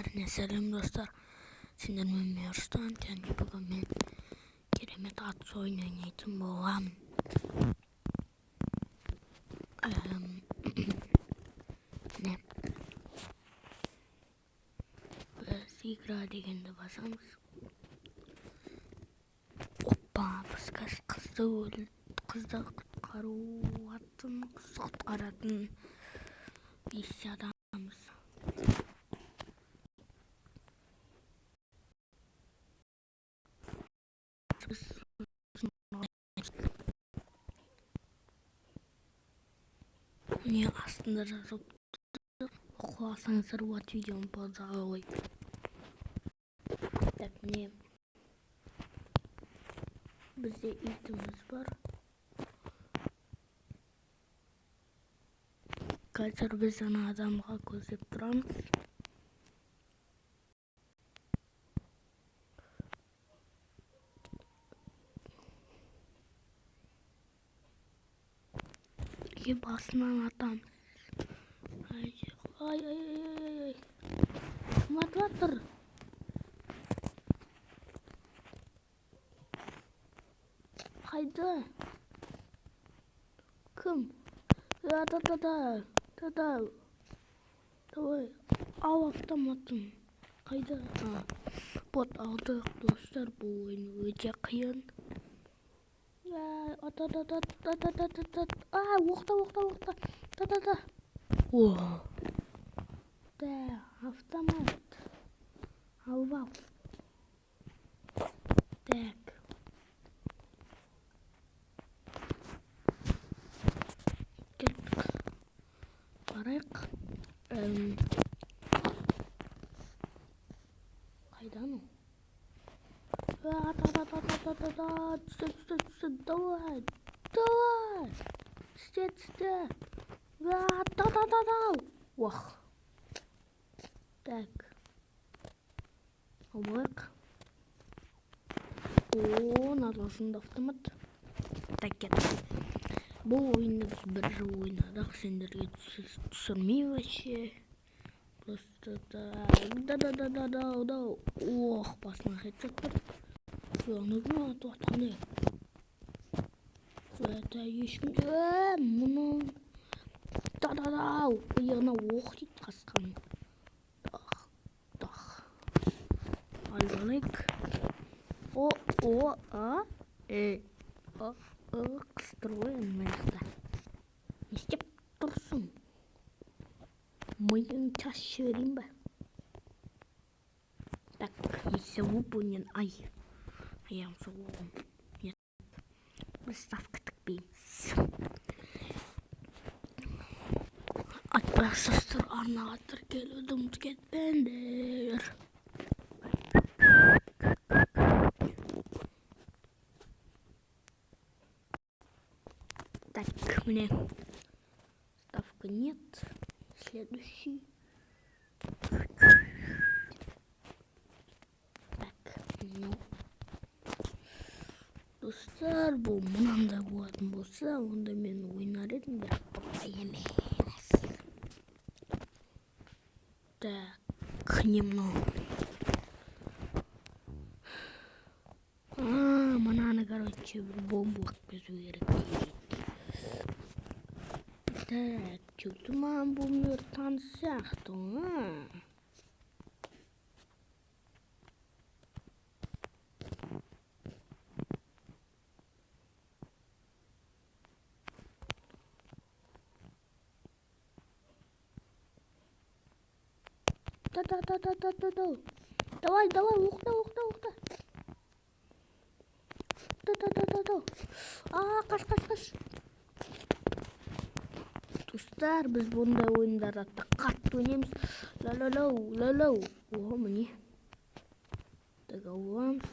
Бәріне сәлем достар. Сендермен Мейірстан, және бүгін мен керемет атыс ойын ойнайтын боламын. Міне біз игра дегенді басамыз. Оппа, біз қызды құтқару атын, қызды құтқаратын миссия адамыз. Міне астында жазып оқи алсаңыздар вот видеоны паузаға қойып. Так, міне бізде итіміз бар. Қазір біз ана адамға көздеп тұрамыз. Басынан атамыз. Ай. Кім атып жатыр? Қайда? Кім? Давай. Ал автоматын. Қайда? Вот алдық достар, бұл ойын өте қиын. Оқта. Да, автомат. Албал. Так. Кеттік. Барайық. Қайдан ол? Давай. Түсте. Уах. Так. Алайық. Надолжында автомат. Так, кеттік. Бұл ойынды біз бір жыл ойнадық. Сендерге түсірмей вообще. Просто да. Ох, басына хедшот бар. Нужно атқаны. Это ешкімде мұны. Иығына оқ дейді қасқан. Алғалайық. Қыстыр ғой мәліқта. Не істеп тұрсың? Миың тас жіберейін ба? Так, миссия выполнен. Аяғым соғылған. Біз ставка тікпейміз. Айтпақшастыр, арнаға тіркелуді ұмытып кетпеңдер. Так, мне ставка нет. Следующий. Так, достар, бұл мынандай болатын болса, онда мен ойнар едім, бірақ бұлай емес. Так, немного. Мананы, короче, бір бомбу өткізу керек. Так, что-то маған бұл мөр таныс сияқты, Давай, оқта. Қаш. Достар, біз бұндай ойындарды қатты ойнаймыз. Лау. Оға, міне. Так, аламыз.